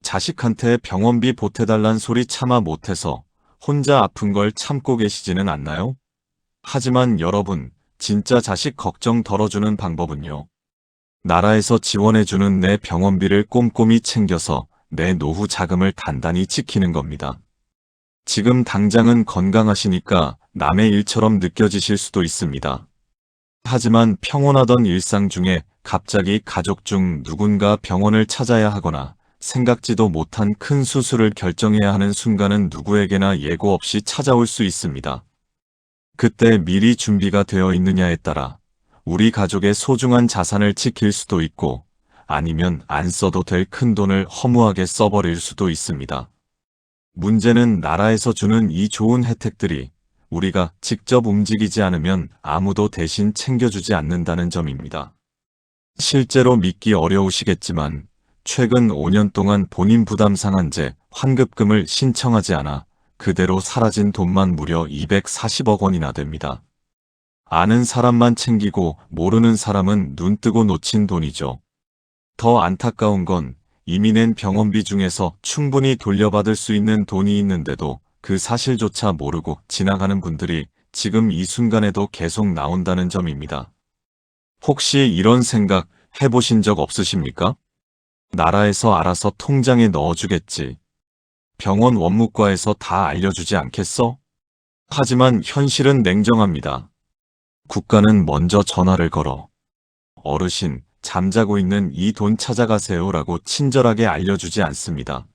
자식한테 병원비 보태달란 소리 차마 못해서 혼자 아픈 걸 참고 계시지는 않나요? 하지만 여러분, 진짜 자식 걱정 덜어주는 방법은요. 나라에서 지원해주는 내 병원비를 꼼꼼히 챙겨서 내 노후 자금을 단단히 지키는 겁니다. 지금 당장은 건강하시니까 남의 일처럼 느껴지실 수도 있습니다. 하지만 평온하던 일상 중에 갑자기 가족 중 누군가 병원을 찾아야 하거나 생각지도 못한 큰 수술을 결정해야 하는 순간은 누구에게나 예고 없이 찾아올 수 있습니다. 그때 미리 준비가 되어 있느냐에 따라 우리 가족의 소중한 자산을 지킬 수도 있고 아니면 안 써도 될 큰돈을 허무하게 써버릴 수도 있습니다. 문제는 나라에서 주는 이 좋은 혜택들이 우리가 직접 움직이지 않으면 아무도 대신 챙겨주지 않는다는 점입니다. 실제로 믿기 어려우시겠지만 최근 5년 동안 본인 부담 상한제 환급금을 신청하지 않아 그대로 사라진 돈만 무려 240억 원이나 됩니다. 아는 사람만 챙기고 모르는 사람은 눈뜨고 놓친 돈이죠. 더 안타까운 건 이미 낸 병원비 중에서 충분히 돌려받을 수 있는 돈이 있는데도 그 사실조차 모르고 지나가는 분들이 지금 이 순간에도 계속 나온다는 점입니다. 혹시 이런 생각 해보신 적 없으십니까? 나라에서 알아서 통장에 넣어주겠지. 병원 원무과에서 다 알려주지 않겠어? 하지만 현실은 냉정합니다. 국가는 먼저 전화를 걸어 어르신, 잠자고 있는 이 돈 찾아가세요라고 친절하게 알려주지 않습니다.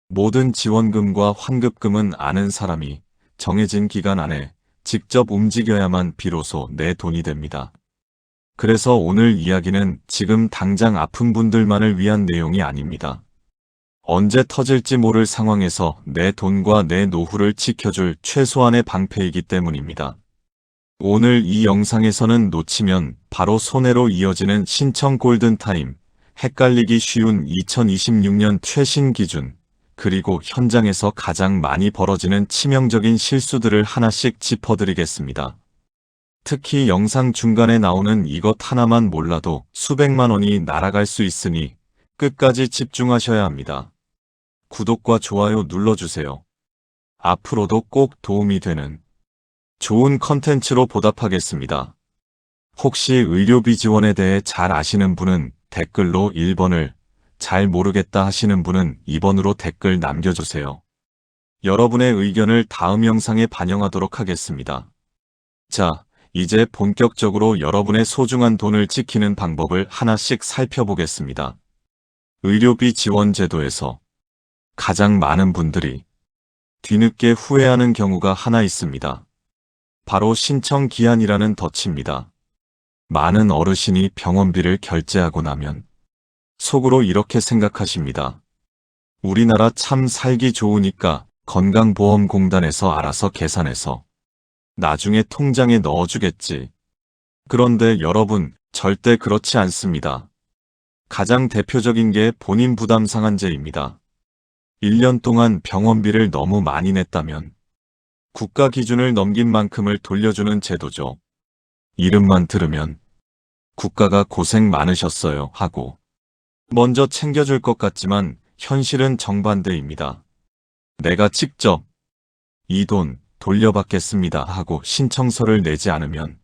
모든 지원금과 환급금은 아는 사람이 정해진 기간 안에 직접 움직여야만 비로소 내 돈이 됩니다. 그래서 오늘 이야기는 지금 당장 아픈 분들만을 위한 내용이 아닙니다. 언제 터질지 모를 상황에서 내 돈과 내 노후를 지켜줄 최소한의 방패이기 때문입니다. 오늘 이 영상에서는 놓치면 바로 손해로 이어지는 신청 골든타임, 헷갈리기 쉬운 2026년 최신 기준, 그리고 현장에서 가장 많이 벌어지는 치명적인 실수들을 하나씩 짚어드리겠습니다. 특히 영상 중간에 나오는 이것 하나만 몰라도 수백만 원이 날아갈 수 있으니 끝까지 집중하셔야 합니다. 구독과 좋아요 눌러주세요. 앞으로도 꼭 도움이 되는 좋은 컨텐츠로 보답하겠습니다. 혹시 의료비 지원에 대해 잘 아시는 분은 댓글로 1번을, 잘 모르겠다 하시는 분은 2번으로 댓글 남겨주세요. 여러분의 의견을 다음 영상에 반영하도록 하겠습니다. 자, 이제 본격적으로 여러분의 소중한 돈을 지키는 방법을 하나씩 살펴보겠습니다. 의료비 지원 제도에서 가장 많은 분들이 뒤늦게 후회하는 경우가 하나 있습니다. 바로 신청 기한이라는 덫입니다. 많은 어르신이 병원비를 결제하고 나면 속으로 이렇게 생각하십니다. 우리나라 참 살기 좋으니까 건강보험공단에서 알아서 계산해서 나중에 통장에 넣어주겠지. 그런데 여러분, 절대 그렇지 않습니다. 가장 대표적인 게 본인 부담 상한제입니다. 1년 동안 병원비를 너무 많이 냈다면 국가 기준을 넘긴 만큼을 돌려주는 제도죠. 이름만 들으면 국가가 고생 많으셨어요 하고 먼저 챙겨줄 것 같지만 현실은 정반대입니다. 내가 직접 이 돈 돌려받겠습니다 하고 신청서를 내지 않으면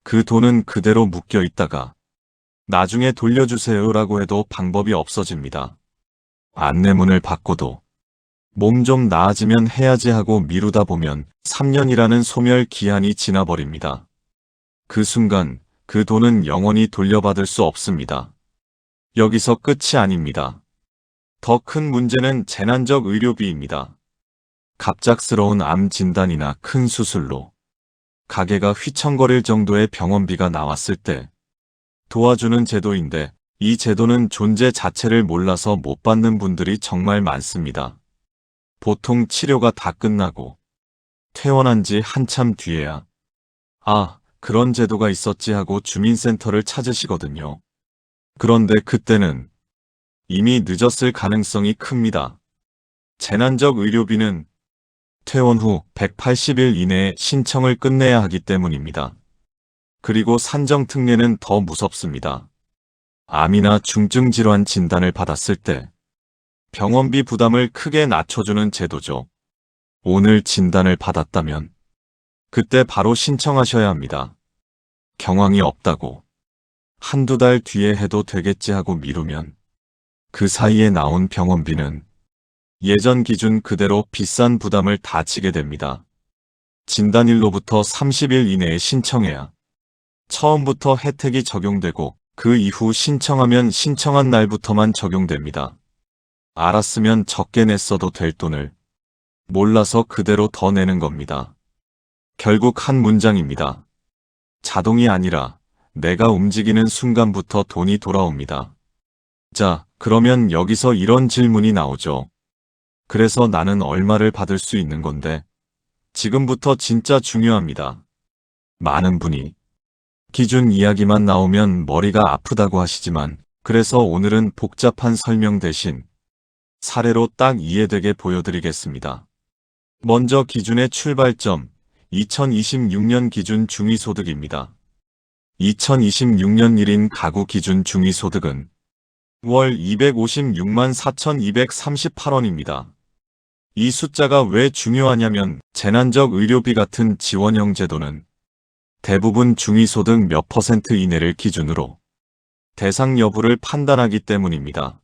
그 돈은 그대로 묶여 있다가 나중에 돌려주세요라고 해도 방법이 없어집니다. 안내문을 받고도 몸 좀 나아지면 해야지 하고 미루다 보면 3년이라는 소멸 기한이 지나버립니다. 그 순간 그 돈은 영원히 돌려받을 수 없습니다. 여기서 끝이 아닙니다. 더 큰 문제는 재난적 의료비입니다. 갑작스러운 암 진단이나 큰 수술로 가게가 휘청거릴 정도의 병원비가 나왔을 때 도와주는 제도인데 이 제도는 존재 자체를 몰라서 못 받는 분들이 정말 많습니다. 보통 치료가 다 끝나고 퇴원한 지 한참 뒤에야 아, 그런 제도가 있었지 하고 주민센터를 찾으시거든요. 그런데 그때는 이미 늦었을 가능성이 큽니다. 재난적 의료비는 퇴원 후 180일 이내에 신청을 끝내야 하기 때문입니다. 그리고 산정특례는 더 무섭습니다. 암이나 중증질환 진단을 받았을 때 병원비 부담을 크게 낮춰주는 제도죠. 오늘 진단을 받았다면 그때 바로 신청하셔야 합니다. 경황이 없다고 한두 달 뒤에 해도 되겠지 하고 미루면 그 사이에 나온 병원비는 예전 기준 그대로 비싼 부담을 다 지게 됩니다. 진단일로부터 30일 이내에 신청해야 처음부터 혜택이 적용되고 그 이후 신청하면 신청한 날부터만 적용됩니다. 알았으면 적게 냈어도 될 돈을 몰라서 그대로 더 내는 겁니다. 결국 한 문장입니다. 자동이 아니라 내가 움직이는 순간부터 돈이 돌아옵니다. 자, 그러면 여기서 이런 질문이 나오죠. 그래서 나는 얼마를 받을 수 있는 건데? 지금부터 진짜 중요합니다. 많은 분이 기준 이야기만 나오면 머리가 아프다고 하시지만 그래서 오늘은 복잡한 설명 대신 사례로 딱 이해되게 보여드리겠습니다. 먼저 기준의 출발점, 2026년 기준 중위소득입니다. 2026년 1인 가구 기준 중위소득은 월 256만 4,238원입니다. 이 숫자가 왜 중요하냐면 재난적 의료비 같은 지원형 제도는 대부분 중위소득 몇 퍼센트 이내를 기준으로 대상 여부를 판단하기 때문입니다.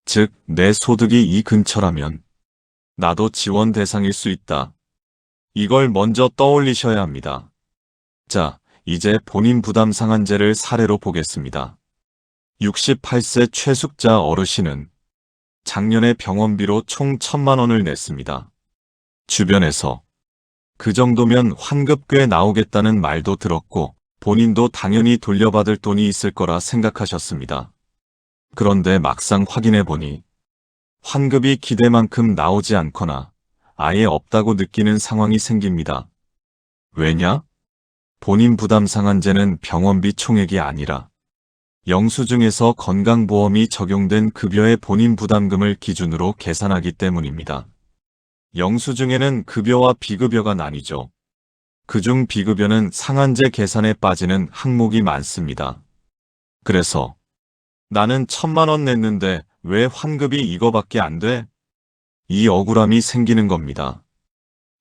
즉, 내 소득이 이 근처라면 나도 지원 대상일 수 있다. 이걸 먼저 떠올리셔야 합니다. 자, 이제 본인 부담 상한제를 사례로 보겠습니다. 68세 최숙자 어르신은 작년에 병원비로 총 1,000만 원을 냈습니다. 주변에서 그 정도면 환급 꽤 나오겠다는 말도 들었고 본인도 당연히 돌려받을 돈이 있을 거라 생각하셨습니다. 그런데 막상 확인해보니 환급이 기대만큼 나오지 않거나 아예 없다고 느끼는 상황이 생깁니다. 왜냐? 본인 부담 상한제는 병원비 총액이 아니라 영수증에서 건강보험이 적용된 급여의 본인 부담금을 기준으로 계산하기 때문입니다. 영수증에는 급여와 비급여가 나뉘죠. 그중 비급여는 상한제 계산에 빠지는 항목이 많습니다. 그래서 나는 1,000만 원 냈는데 왜 환급이 이거밖에 안 돼? 이 억울함이 생기는 겁니다.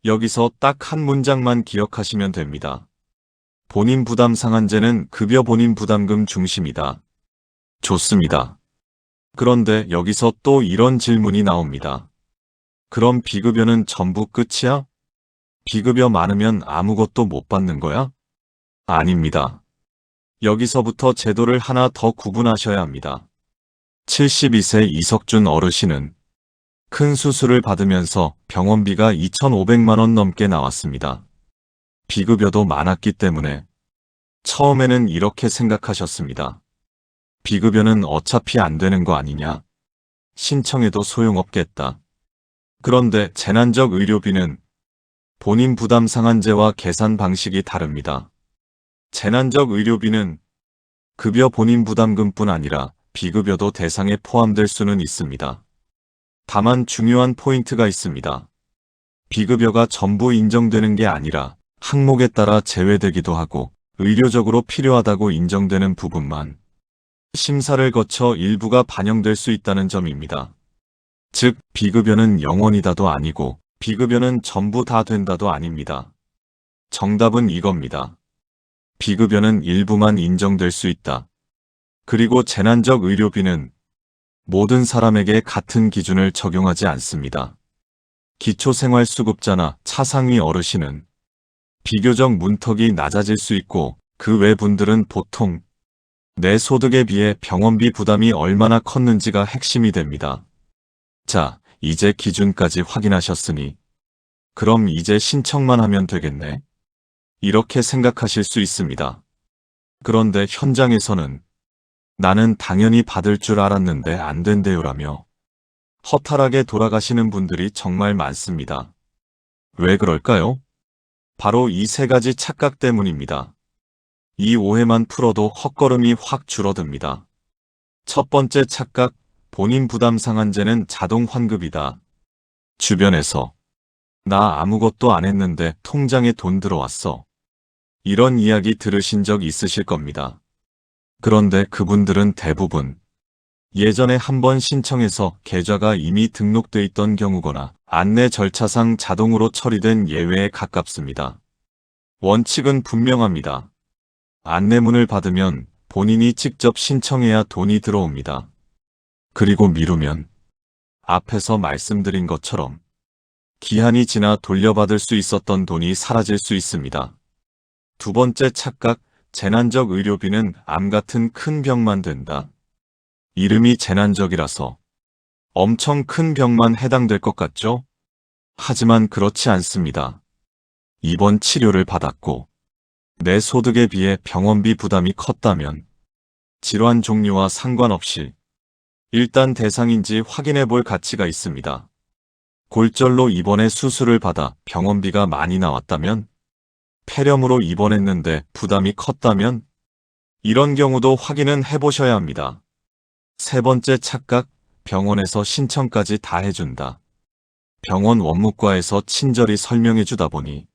여기서 딱 한 문장만 기억하시면 됩니다. 본인 부담 상한제는 급여 본인 부담금 중심이다. 좋습니다. 그런데 여기서 또 이런 질문이 나옵니다. 그럼 비급여는 전부 끝이야? 비급여 많으면 아무것도 못 받는 거야? 아닙니다. 여기서부터 제도를 하나 더 구분하셔야 합니다. 72세 이석준 어르신은 큰 수술을 받으면서 병원비가 2,500만 원 넘게 나왔습니다. 비급여도 많았기 때문에 처음에는 이렇게 생각하셨습니다. 비급여는 어차피 안 되는 거 아니냐? 신청해도 소용없겠다. 그런데 재난적 의료비는 본인 부담 상한제와 계산 방식이 다릅니다. 재난적 의료비는 급여 본인 부담금뿐 아니라 비급여도 대상에 포함될 수는 있습니다. 다만 중요한 포인트가 있습니다. 비급여가 전부 인정되는 게 아니라 항목에 따라 제외되기도 하고 의료적으로 필요하다고 인정되는 부분만 심사를 거쳐 일부가 반영될 수 있다는 점입니다. 즉, 비급여는 영원이다도 아니고 비급여는 전부 다 된다도 아닙니다. 정답은 이겁니다. 비급여는 일부만 인정될 수 있다. 그리고 재난적 의료비는 모든 사람에게 같은 기준을 적용하지 않습니다. 기초생활수급자나 차상위 어르신은 비교적 문턱이 낮아질 수 있고 그 외 분들은 보통 내 소득에 비해 병원비 부담이 얼마나 컸는지가 핵심이 됩니다. 자, 이제 기준까지 확인하셨으니 그럼 이제 신청만 하면 되겠네. 이렇게 생각하실 수 있습니다. 그런데 현장에서는 나는 당연히 받을 줄 알았는데 안 된대요라며 허탈하게 돌아가시는 분들이 정말 많습니다. 왜 그럴까요? 바로 이 세 가지 착각 때문입니다. 이 오해만 풀어도 헛걸음이 확 줄어듭니다. 첫 번째 착각, 본인 부담 상한제는 자동 환급이다. 주변에서 나 아무것도 안 했는데 통장에 돈 들어왔어. 이런 이야기 들으신 적 있으실 겁니다. 그런데 그분들은 대부분 예전에 한 번 신청해서 계좌가 이미 등록돼 있던 경우거나 안내 절차상 자동으로 처리된 예외에 가깝습니다. 원칙은 분명합니다. 안내문을 받으면 본인이 직접 신청해야 돈이 들어옵니다. 그리고 미루면 앞에서 말씀드린 것처럼 기한이 지나 돌려받을 수 있었던 돈이 사라질 수 있습니다. 두 번째 착각, 재난적 의료비는 암 같은 큰 병만 된다. 이름이 재난적이라서 엄청 큰 병만 해당될 것 같죠? 하지만 그렇지 않습니다. 입원 치료를 받았고 내 소득에 비해 병원비 부담이 컸다면 질환 종류와 상관없이 일단 대상인지 확인해 볼 가치가 있습니다. 골절로 입원해 수술을 받아 병원비가 많이 나왔다면, 폐렴으로 입원했는데 부담이 컸다면, 이런 경우도 확인은 해보셔야 합니다. 세 번째 착각, 병원에서 신청까지 다 해준다. 병원 원무과에서 친절히 설명해 주다 보니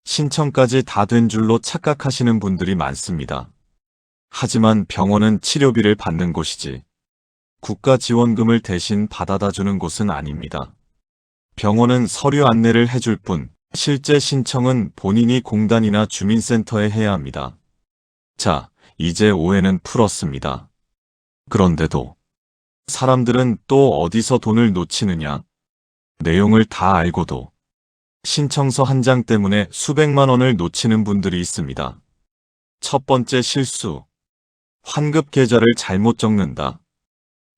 신청까지 다 된 줄로 착각하시는 분들이 많습니다. 하지만 병원은 치료비를 받는 곳이지 국가 지원금을 대신 받아다 주는 곳은 아닙니다. 병원은 서류 안내를 해줄 뿐 실제 신청은 본인이 공단이나 주민센터에 해야 합니다. 자, 이제 오해는 풀었습니다. 그런데도 사람들은 또 어디서 돈을 놓치느냐? 내용을 다 알고도 신청서 한 장 때문에 수백만 원을 놓치는 분들이 있습니다. 첫 번째 실수. 환급 계좌를 잘못 적는다.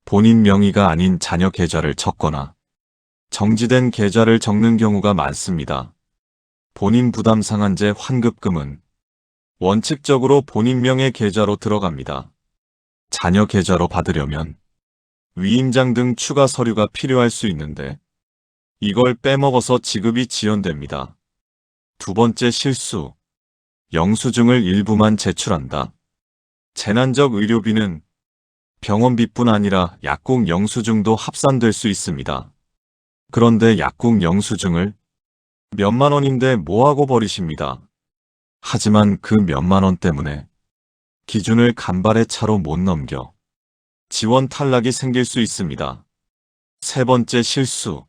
본인 명의가 아닌 자녀 계좌를 적거나 정지된 계좌를 적는 경우가 많습니다. 본인 부담 상한제 환급금은 원칙적으로 본인 명의 계좌로 들어갑니다. 자녀 계좌로 받으려면 위임장 등 추가 서류가 필요할 수 있는데 이걸 빼먹어서 지급이 지연됩니다. 두 번째 실수. 영수증을 일부만 제출한다. 재난적 의료비는 병원비뿐 아니라 약국 영수증도 합산될 수 있습니다. 그런데 약국 영수증을 몇만 원인데 뭐하고 버리십니다. 하지만 그 몇만 원 때문에 기준을 간발의 차로 못 넘겨 지원 탈락이 생길 수 있습니다. 세 번째 실수.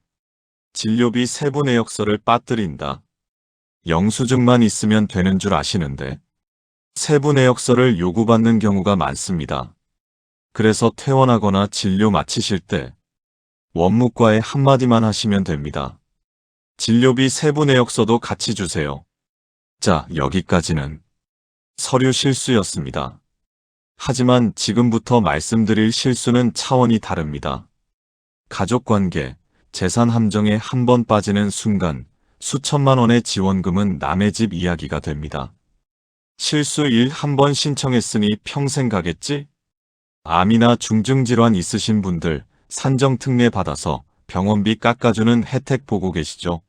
진료비 세부 내역서를 빠뜨린다. 영수증만 있으면 되는 줄 아시는데 세부 내역서를 요구받는 경우가 많습니다. 그래서 퇴원하거나 진료 마치실 때 원무과에 한마디만 하시면 됩니다. 진료비 세부 내역서도 같이 주세요. 자, 여기까지는 서류 실수였습니다. 하지만 지금부터 말씀드릴 실수는 차원이 다릅니다. 가족관계, 재산 함정에 한 번 빠지는 순간 수천만 원의 지원금은 남의 집 이야기가 됩니다. 실수 1. 한 번 신청했으니 평생 가겠지? 암이나 중증질환 있으신 분들 산정특례 받아서 병원비 깎아주는 혜택 보고 계시죠?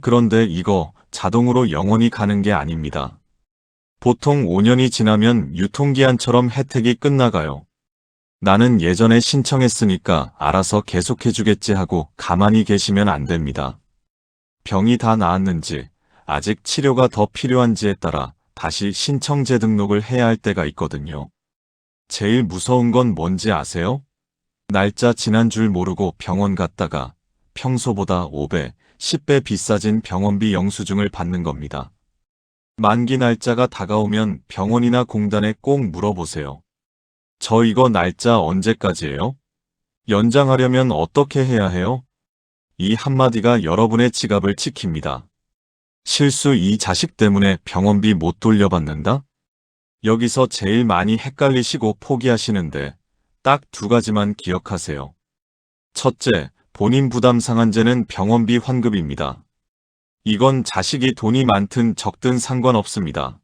그런데 이거 자동으로 영원히 가는 게 아닙니다. 보통 5년이 지나면 유통기한처럼 혜택이 끝나가요. 나는 예전에 신청했으니까 알아서 계속해주겠지 하고 가만히 계시면 안 됩니다. 병이 다 나았는지, 아직 치료가 더 필요한지에 따라 다시 신청 재등록을 해야 할 때가 있거든요. 제일 무서운 건 뭔지 아세요? 날짜 지난 줄 모르고 병원 갔다가 평소보다 5배, 10배 비싸진 병원비 영수증을 받는 겁니다. 만기 날짜가 다가오면 병원이나 공단에 꼭 물어보세요. 저 이거 날짜 언제까지예요? 연장하려면 어떻게 해야 해요? 이 한마디가 여러분의 지갑을 지킵니다. 실수 2. 자식 때문에 병원비 못 돌려받는다? 여기서 제일 많이 헷갈리시고 포기하시는데 딱 두 가지만 기억하세요. 첫째, 본인 부담 상한제는 병원비 환급입니다. 이건 자식이 돈이 많든 적든 상관없습니다.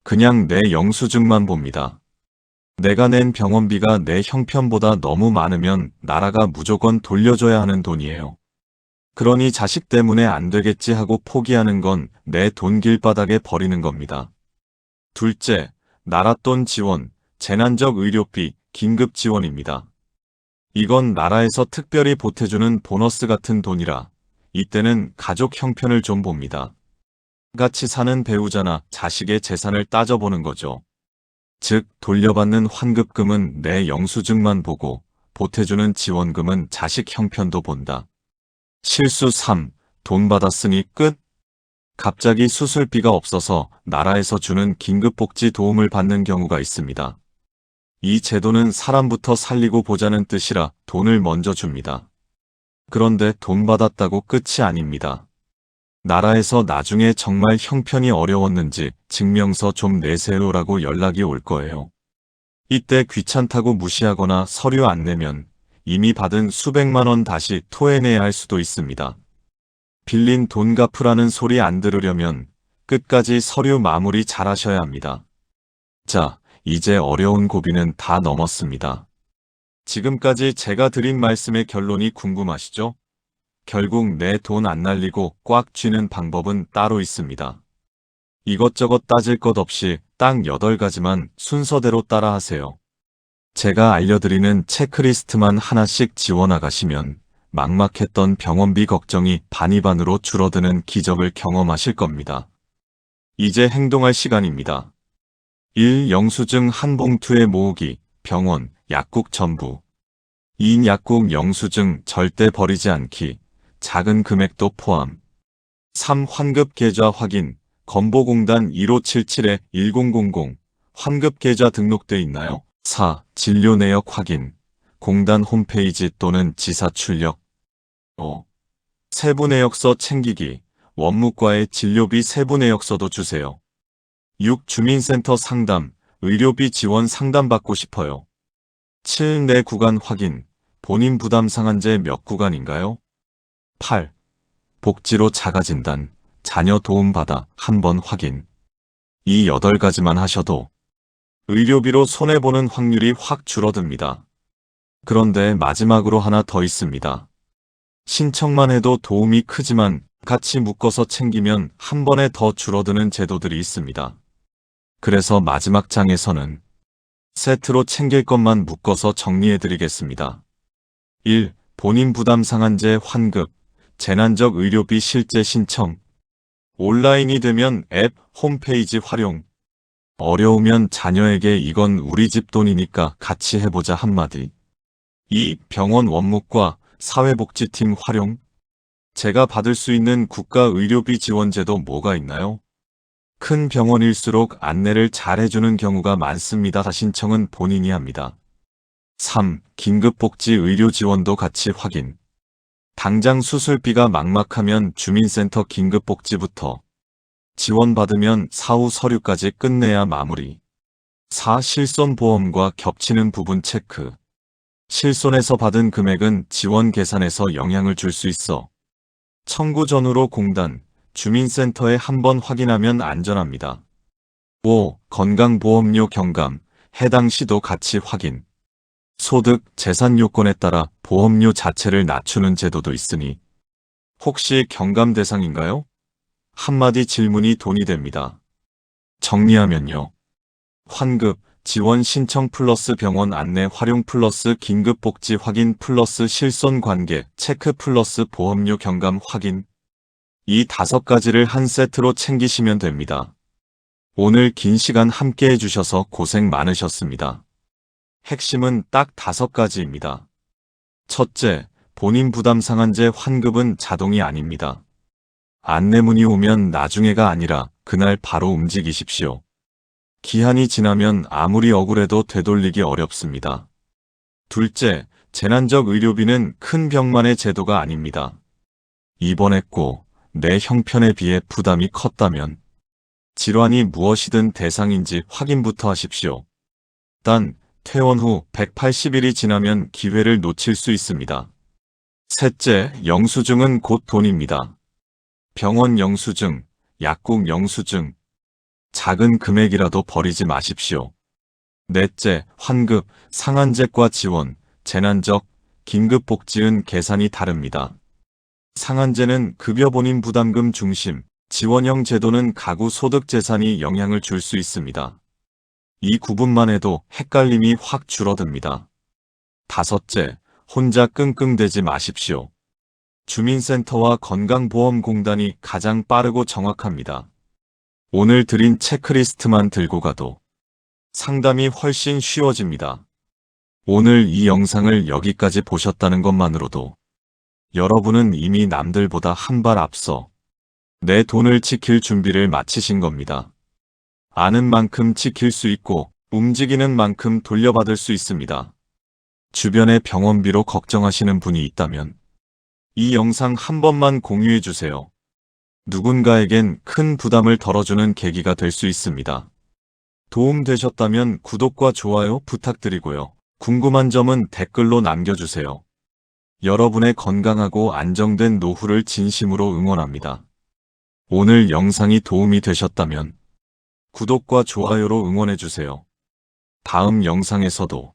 그냥 내 영수증만 봅니다. 내가 낸 병원비가 내 형편보다 너무 많으면 나라가 무조건 돌려줘야 하는 돈이에요. 그러니 자식 때문에 안 되겠지 하고 포기하는 건 내 돈 길바닥에 버리는 겁니다. 둘째, 나랏돈 지원, 재난적 의료비, 긴급 지원입니다. 이건 나라에서 특별히 보태주는 보너스 같은 돈이라 이때는 가족 형편을 좀 봅니다. 같이 사는 배우자나 자식의 재산을 따져보는 거죠. 즉, 돌려받는 환급금은 내 영수증만 보고 보태주는 지원금은 자식 형편도 본다. 실수 3. 돈 받았으니 끝. 갑자기 수술비가 없어서 나라에서 주는 긴급복지 도움을 받는 경우가 있습니다. 이 제도는 사람부터 살리고 보자는 뜻이라 돈을 먼저 줍니다. 그런데 돈 받았다고 끝이 아닙니다. 나라에서 나중에 정말 형편이 어려웠는지 증명서 좀 내세요라고 연락이 올 거예요. 이때 귀찮다고 무시하거나 서류 안 내면 이미 받은 수백만 원 다시 토해내야 할 수도 있습니다. 빌린 돈 갚으라는 소리 안 들으려면 끝까지 서류 마무리 잘 하셔야 합니다. 자, 이제 어려운 고비는 다 넘었습니다. 지금까지 제가 드린 말씀의 결론이 궁금하시죠? 결국 내 돈 안 날리고 꽉 쥐는 방법은 따로 있습니다. 이것저것 따질 것 없이 딱 8가지만 순서대로 따라하세요. 제가 알려드리는 체크리스트만 하나씩 지워나가시면 막막했던 병원비 걱정이 반이반으로 줄어드는 기적을 경험하실 겁니다. 이제 행동할 시간입니다. 1. 영수증 한 봉투에 모으기, 병원, 약국 전부. 2. 약국 영수증 절대 버리지 않기, 작은 금액도 포함. 3. 환급 계좌 확인, 건보공단 1577-1000, 환급 계좌 등록돼 있나요? 4. 진료 내역 확인, 공단 홈페이지 또는 지사 출력. 5. 세부 내역서 챙기기, 원무과에 진료비 세부 내역서도 주세요. 6. 주민센터 상담, 의료비 지원 상담받고 싶어요. 7. 내 구간 확인, 본인 부담 상한제 몇 구간인가요? 8. 복지로 자가진단, 자녀 도움받아 한번 확인. 이 8가지만 하셔도 의료비로 손해보는 확률이 확 줄어듭니다. 그런데 마지막으로 하나 더 있습니다. 신청만 해도 도움이 크지만 같이 묶어서 챙기면 한 번에 더 줄어드는 제도들이 있습니다. 그래서 마지막 장에서는 세트로 챙길 것만 묶어서 정리해드리겠습니다. 1. 본인 부담 상한제 환급, 재난적 의료비 실제 신청. 온라인이 되면 앱, 홈페이지 활용. 어려우면 자녀에게 이건 우리 집 돈이니까 같이 해보자 한마디. 2. 병원 원무과, 사회복지팀 활용. 제가 받을 수 있는 국가의료비 지원제도 뭐가 있나요? 큰 병원일수록 안내를 잘 해주는 경우가 많습니다. 신청은 본인이 합니다. 3. 긴급복지 의료 지원도 같이 확인. 당장 수술비가 막막하면 주민센터 긴급복지부터. 지원받으면 사후 서류까지 끝내야 마무리. 4. 실손보험과 겹치는 부분 체크. 실손에서 받은 금액은 지원 계산에서 영향을 줄 수 있어. 청구 전후로 공단, 주민센터에 한번 확인하면 안전합니다. 5. 건강보험료 경감, 해당 시도 같이 확인. 소득, 재산 요건에 따라 보험료 자체를 낮추는 제도도 있으니 혹시 경감 대상인가요? 한마디 질문이 돈이 됩니다. 정리하면요. 환급, 지원 신청 플러스 병원 안내 활용 플러스 긴급복지 확인 플러스 실손 관계 체크 플러스 보험료 경감 확인. 이 5가지를 한 세트로 챙기시면 됩니다. 오늘 긴 시간 함께 해주셔서 고생 많으셨습니다. 핵심은 딱 5가지입니다. 첫째, 본인 부담 상한제 환급은 자동이 아닙니다. 안내문이 오면 나중에가 아니라 그날 바로 움직이십시오. 기한이 지나면 아무리 억울해도 되돌리기 어렵습니다. 둘째, 재난적 의료비는 큰 병만의 제도가 아닙니다. 입원했고 내 형편에 비해 부담이 컸다면 질환이 무엇이든 대상인지 확인부터 하십시오. 단, 퇴원 후 180일이 지나면 기회를 놓칠 수 있습니다. 셋째, 영수증은 곧 돈입니다. 병원 영수증, 약국 영수증, 작은 금액이라도 버리지 마십시오. 넷째, 환급, 상한제과 지원, 재난적, 긴급복지은 계산이 다릅니다. 상한제는 급여 본인 부담금 중심, 지원형 제도는 가구 소득 재산이 영향을 줄 수 있습니다. 이 구분만 해도 헷갈림이 확 줄어듭니다. 다섯째, 혼자 끙끙대지 마십시오. 주민센터와 건강보험공단이 가장 빠르고 정확합니다. 오늘 드린 체크리스트만 들고 가도 상담이 훨씬 쉬워집니다. 오늘 이 영상을 여기까지 보셨다는 것만으로도 여러분은 이미 남들보다 한 발 앞서 내 돈을 지킬 준비를 마치신 겁니다. 아는 만큼 지킬 수 있고 움직이는 만큼 돌려받을 수 있습니다. 주변에 병원비로 걱정하시는 분이 있다면 이 영상 한 번만 공유해 주세요. 누군가에겐 큰 부담을 덜어주는 계기가 될 수 있습니다. 도움 되셨다면 구독과 좋아요 부탁드리고요. 궁금한 점은 댓글로 남겨주세요. 여러분의 건강하고 안정된 노후를 진심으로 응원합니다. 오늘 영상이 도움이 되셨다면 구독과 좋아요로 응원해주세요. 다음 영상에서도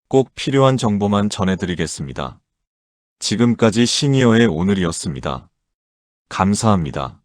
꼭 필요한 정보만 전해드리겠습니다. 지금까지 시니어의 오늘이었습니다. 감사합니다.